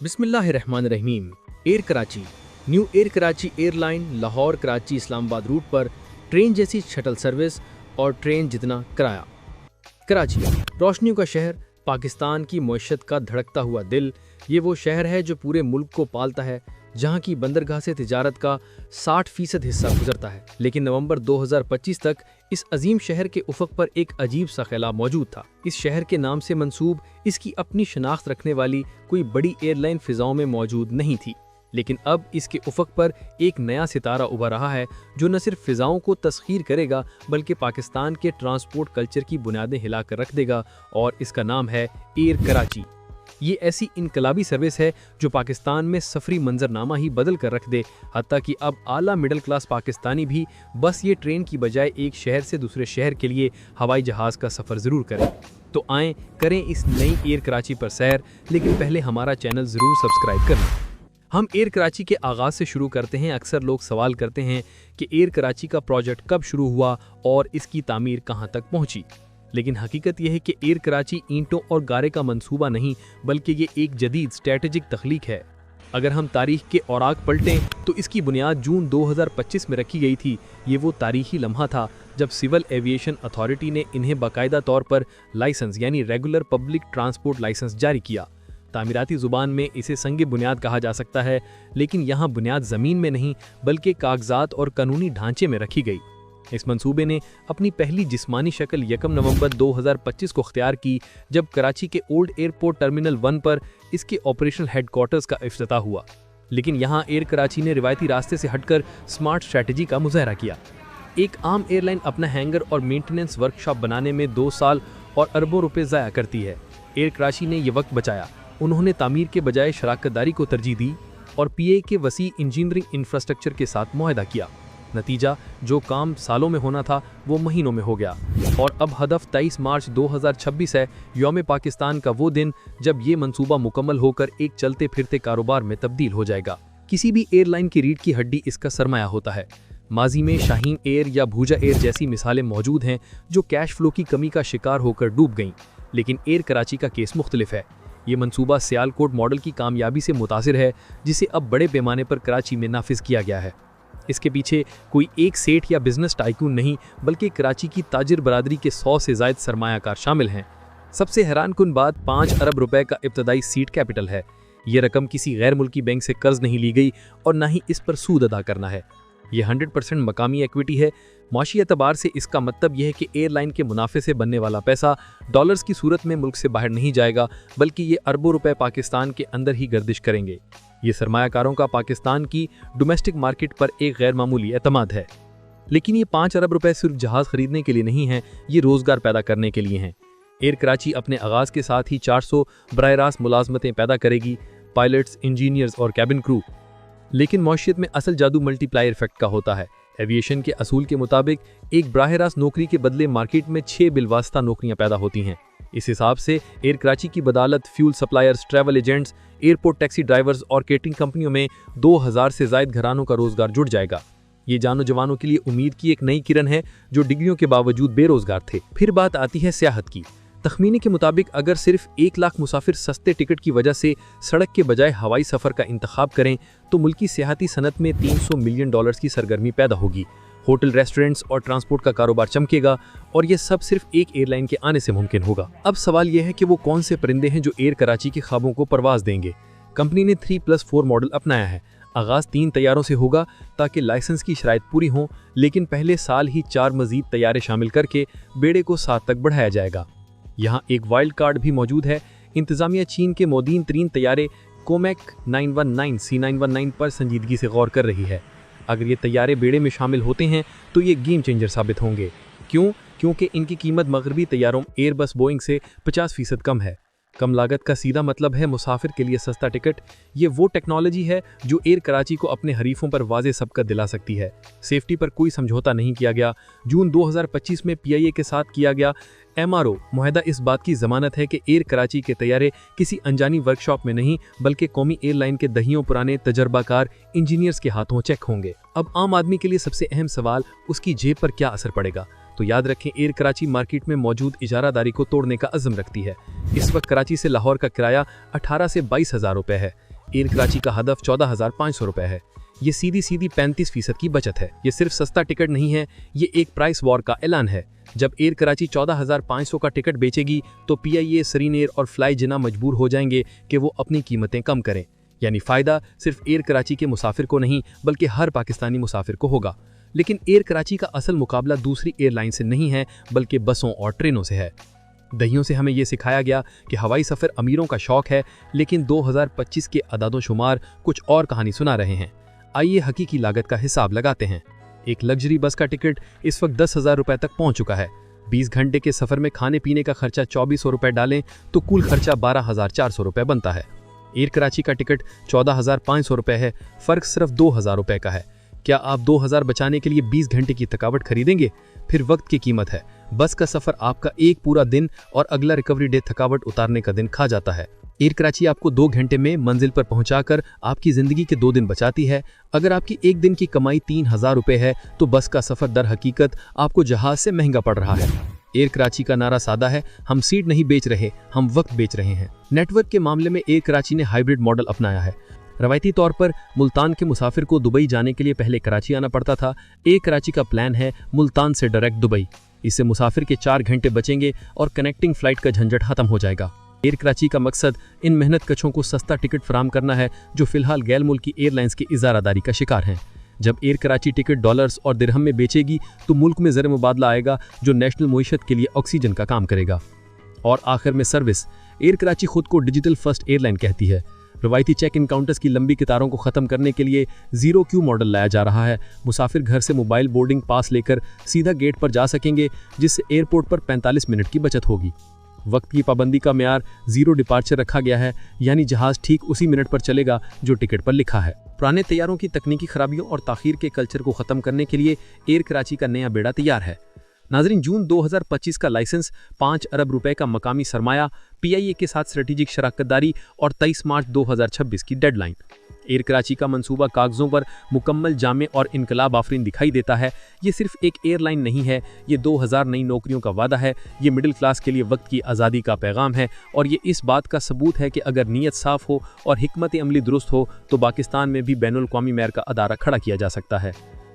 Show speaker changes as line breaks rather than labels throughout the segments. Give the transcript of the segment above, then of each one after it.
बिस्मिल्लाहिर्रहमानिर्रहीम। Air Karachi, new air Karachi airline Lahore Karachi Islamabad route पर train जैसी शटल सर्विस और ट्रेन जितना किराया। कराची, रोशनियों का शहर, पाकिस्तान की मईशत का धड़कता हुआ दिल। ये वो शहर है जो पूरे मुल्क को पालता है, जहाँ की बंदरगाह से तिजारत का 60% हिस्सा गुजरता है। लेकिन नवंबर 2025 तक इस अजीम शहर के उफक पर एक अजीब सा ख्याल मौजूद था। इस शहर के नाम से मंसूब इसकी अपनी शनाख्त रखने वाली कोई बड़ी एयरलाइन फिजाओं में मौजूद नहीं थी। लेकिन अब इसके उफक पर एक नया सितारा उभर रहा है जो न सिर्फ फिजाओं को तस्खीर करेगा बल्कि पाकिस्तान के ट्रांसपोर्ट कल्चर की बुनियादें हिलाकर रख देगा, और इसका नाम है एयर कराची। ये ऐसी इनकलाबी सर्विस है जो पाकिस्तान में सफरी मंजरनामा ही बदल कर रख दे, हत्ता कि अब आला मिडिल क्लास पाकिस्तानी भी बस ये ट्रेन की बजाय एक शहर से दूसरे शहर के लिए हवाई जहाज़ का सफ़र ज़रूर करें। तो आएँ करें इस नई एयर कराची पर सैर, लेकिन पहले हमारा चैनल ज़रूर सब्सक्राइब कर लें। हम एयर कराची के आगाज़ से शुरू करते हैं। अक्सर लोग सवाल करते हैं कि एयर कराची का प्रोजेक्ट कब शुरू हुआ और इसकी तामीर कहाँ तक पहुँची। लेकिन हकीकत यह है कि एयर कराची ईंटों और गारे का मंसूबा नहीं, बल्कि ये एक जदीद स्ट्रेटेजिक तख्लीक है। अगर हम तारीख के औराक पलटें तो इसकी बुनियाद जून 2025 में रखी गई थी। ये वो तारीखी लम्हा था जब सिविल एविएशन अथॉरिटी ने इन्हें बाकायदा तौर पर लाइसेंस यानी रेगुलर पब्लिक ट्रांसपोर्ट लाइसेंस जारी किया। तामीराती ज़ुबान में इसे संग बुनियाद कहा जा सकता है, लेकिन यहाँ बुनियाद ज़मीन में नहीं बल्कि कागजात और कानूनी ढांचे में रखी गई। इस मंसूबे ने अपनी पहली जिस्मानी शक्ल 1 नवंबर 2025 को अख्तियार की, जब कराची के ओल्ड एयरपोर्ट टर्मिनल 1 पर इसके ऑपरेशनल हेडक्वार्टर्स का इफ्तिताह हुआ। लेकिन यहाँ एयर कराची ने रिवायती रास्ते से हटकर स्मार्ट स्ट्रैटेजी का मुजाहरा किया। एक आम एयरलाइन अपना हैंगर और मेंटेनेंस वर्कशॉप बनाने में 2 साल और अरबों रुपए ज़ाया करती है। एयर कराची ने यह वक्त बचाया। उन्होंने तामीर के बजाय शराकतदारी को तरजीह दी और पीए के वसी इंजीनियरिंग इंफ्रास्ट्रक्चर के साथ मुआहदा किया। नतीजा, जो काम सालों में होना था वो महीनों में हो गया, और अब हदफ 23 मार्च 2026 है, यौम पाकिस्तान का वो दिन जब ये मंसूबा मुकम्मल होकर एक चलते फिरते कारोबार में तब्दील हो जाएगा। किसी भी एयरलाइन की रीढ़ की हड्डी इसका सरमाया होता है। माजी में शाहीन एयर या भूजा एयर जैसी मिसालें मौजूद हैं जो कैश फ्लो की कमी का शिकार होकर डूब गईं, लेकिन एयर कराची का केस मुख्तलिफ है। ये मंसूबा सियालकोट मॉडल की कामयाबी से मुतासिर है, जिसे अब बड़े पैमाने पर कराची में नाफिज किया गया है। इसके पीछे कोई एक सेठ या बिजनेस टाइकून नहीं, बल्कि कराची की ताजिर बरादरी के 100 से ज़ायद सरमायाकार शामिल हैं। सबसे हैरानकुन बात 5 अरब रुपए का इब्तदाई सीड कैपिटल है। ये रकम किसी गैर मुल्की बैंक से कर्ज नहीं ली गई और ना ही इस पर सूद अदा करना है। ये 100% मकामी इक्विटी है। माशी एतबार से इसका मतलब यह है कि एयरलाइन के मुनाफे से बनने वाला पैसा डॉलर्स की सूरत में मुल्क से बाहर नहीं जाएगा, बल्कि ये अरबों रुपए पाकिस्तान के अंदर ही गर्दिश करेंगे। ये सरमायाकारों का पाकिस्तान की डोमेस्टिक मार्केट पर एक गैर मामूली एतमाद है। लेकिन ये 5 अरब रुपए सिर्फ जहाज़ खरीदने के लिए नहीं हैं, ये रोज़गार पैदा करने के लिए हैं। एयर कराची अपने आगाज़ के साथ ही 400 बराह रास्त मुलाजमतें पैदा करेगी, पायलट्स, इंजीनियर्स और कैबिन क्रू। लेकिन मौशियत में असल जादू मल्टीप्लायर इफेक्ट का होता है। एविएशन के असूल के मुताबिक एक बराह रास्त नौकरी के बदले मार्केट में 6 बिलवास्ता नौकरियां पैदा होती हैं। इस हिसाब से एयर कराची की बदौलत fuel suppliers, travel agents, airport taxi drivers और केटरिंग कंपनियों में 2000 से ज़ायद घरानों का रोजगार जुड़ जाएगा। ये जानो जवानों के लिए उम्मीद की एक नई किरण है जो डिग्रियों के बावजूद बेरोजगार थे। फिर बात आती है सियाहत की। तखमीने के मुताबिक अगर सिर्फ 1 लाख मुसाफिर सस्ते टिकट की वजह से सड़क के बजाय हवाई सफ़र का इंतखाब करें तो मुल्की सियाहती सनत में $300 मिलियन की सरगर्मी पैदा होगी। होटल, रेस्टोरेंट्स और ट्रांसपोर्ट का कारोबार चमकेगा, और ये सब सिर्फ एक एयरलाइन के आने से मुमकिन होगा। अब सवाल यह है कि वो कौन से परिंदे हैं जो एयर कराची के ख्वाबों को परवाज देंगे। कंपनी ने 3+4 मॉडल अपनाया है। आगाज़ 3 तैयारों से होगा ताकि लाइसेंस की शराइत पूरी हों, लेकिन पहले साल ही 4 मजीद तैयारे शामिल करके बेड़े को 7 तक बढ़ाया जाएगा। यहाँ एक वाइल्ड कार्ड भी मौजूद है। इंतजामिया चीन के मोदीन तरीन तैयारे कोमेक 919 C919 पर संजीदगी से गौर कर रही है। अगर ये तैयारे बेड़े में शामिल होते हैं तो ये गेम चेंजर साबित होंगे। क्यों? क्योंकि इनकी कीमत मगरबी तैयारों एयरबस, बोइंग से 50% कम है। कम लागत का सीधा मतलब है मुसाफिर के लिए सस्ता टिकट। ये वो टेक्नोलॉजी है जो एयर कराची को अपने हरीफों पर वाज़े सबकत दिला सकती है। सेफ्टी पर कोई समझौता नहीं किया गया। जून 2025 में PIA के साथ किया गया MRO मुआहदा इस बात की जमानत है कि एयर कराची के तैयारे किसी अनजानी वर्कशॉप में नहीं, बल्कि कौमी एयरलाइन के दहियों पुराने तजर्बाकार इंजीनियर्स के हाथों चेक होंगे। अब आम आदमी के लिए सबसे अहम सवाल, उसकी जेब पर क्या असर पड़ेगा। तो याद रखें, एयर कराची मार्केट में मौजूद इजारादारी को तोड़ने का अज़्म रखती है। इस वक्त कराची से लाहौर का किराया 18 से 22 हज़ार रुपये है।
एयर कराची का हदफ 14,500 रुपए है। ये सीधी 35% की बचत है। ये सिर्फ सस्ता टिकट नहीं है, ये एक प्राइस वॉर का ऐलान है। जब एयर कराची 14,500 का टिकट बेचेगी तो PIA, सरीनेर और फ्लाई जिन्ना मजबूर हो जाएंगे कि वो अपनी कीमतें कम करें। यानी फायदा सिर्फ एयर कराची के मुसाफिर को नहीं बल्कि हर पाकिस्तानी मुसाफिर को होगा। लेकिन एयर कराची का असल मुकाबला दूसरी एयरलाइन से नहीं है बल्कि बसों और ट्रेनों से है। दहियों से हमें यह सिखाया गया कि हवाई सफ़र अमीरों का शौक है, लेकिन 2025 के अदादोशुमार कुछ और कहानी सुना रहे हैं। आइए हकीकी लागत का हिसाब लगाते हैं। एक लग्जरी बस का टिकट इस वक्त 10,000 रुपए तक पहुंच चुका है। 20 घंटे के सफ़र में खाने पीने का खर्चा 2400 रुपए डालें तो कुल खर्चा 12,400 रुपए बनता है। एयर कराची का टिकट 14,500 रुपए है, फ़र्क सिर्फ 2,000 रुपए का है। क्या आप 2,000 बचाने के लिए 20 घंटे की थकावट खरीदेंगे? फिर वक्त की कीमत है। बस का सफ़र आपका एक पूरा दिन और अगला रिकवरी डे थकावट उतारने का दिन खा जाता है। एयर कराची आपको 2 घंटे में मंजिल पर पहुंचाकर आपकी ज़िंदगी के 2 दिन बचाती है। अगर आपकी एक दिन की कमाई 3,000 रुपए है तो बस का सफ़र दर हकीकत आपको जहाज से महंगा पड़ रहा है। एयर कराची का नारा सादा है, हम सीट नहीं बेच रहे, हम वक्त बेच रहे हैं। नेटवर्क के मामले में एयर कराची ने हाइब्रिड मॉडल अपनाया है। रवायती तौर पर मुल्तान के मुसाफिर को दुबई जाने के लिए पहले कराची आना पड़ता था। एयर कराची का प्लान है मुल्तान से डायरेक्ट दुबई। इससे मुसाफिर के 4 घंटे बचेंगे और कनेक्टिंग फ्लाइट का झंझट खत्म हो जाएगा। एयर कराची का मकसद इन मेहनत कशों को सस्ता टिकट फराहम करना है जो फिलहाल गैर मुल्की एयरलाइंस की इजारादारी का शिकार हैं। जब एयर कराची टिकट डॉलर्स और दिरहम में बेचेगी तो मुल्क में ज़र मुबादला आएगा जो नेशनल मईशत के लिए ऑक्सीजन का काम करेगा। और आखिर में सर्विस। एयर कराची खुद को डिजिटल फर्स्ट एयरलाइन कहती है। रवायती चेक इन काउंटर्स की लंबी कतारों को खत्म करने के लिए जीरो क्यू मॉडल लाया जा रहा है। मुसाफिर घर से मोबाइल बोर्डिंग पास लेकर सीधा गेट पर जा सकेंगे, जिससे एयरपोर्ट पर 45 मिनट की बचत होगी। वक्त की पाबंदी का म्यार जीरो डिपार्चर रखा गया है, यानी जहाज ठीक उसी मिनट पर चलेगा जो टिकट पर लिखा है। पुराने तैयारों की तकनीकी खराबियों और ताखीर के कल्चर को खत्म करने के लिए एयर कराची का नया बेड़ा तैयार है। नाजरीन, जून 2025 का लाइसेंस, 5 अरब रुपए का मकामी सरमाया, PIA के साथ स्ट्रेटेजिक शराकतदारी और 23 मार्च 2026 की डेडलाइन। एयर कराची का मंसूबा कागजों पर मुकम्मल जामे और इनकलाब आफरीन दिखाई देता है। ये सिर्फ एक एयरलाइन नहीं है, ये 2000 नई नौकरियों का वादा है। ये मिडिल क्लास के लिए वक्त की आज़ादी का पैगाम है और ये इस बात का सबूत है कि अगर नीयत साफ हो और हिकमत अमली दुरुस्त हो तो पाकिस्तान में भी बैनुल अक़वामी मैर का अदारा खड़ा किया जा सकता है।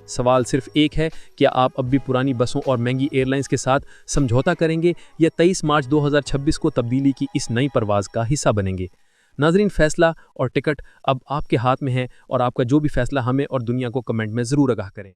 सवाल सिर्फ एक है, क्या आप अब भी पुरानी बसों और महंगी एयरलाइंस के साथ समझौता करेंगे या 23 मार्च 2026 को तब्दीली की इस नई परवाज़ का हिस्सा बनेंगे? नाजरीन, फैसला और टिकट अब आपके हाथ में है और आपका जो भी फैसला हमें और दुनिया को कमेंट में ज़रूर आगाह करें।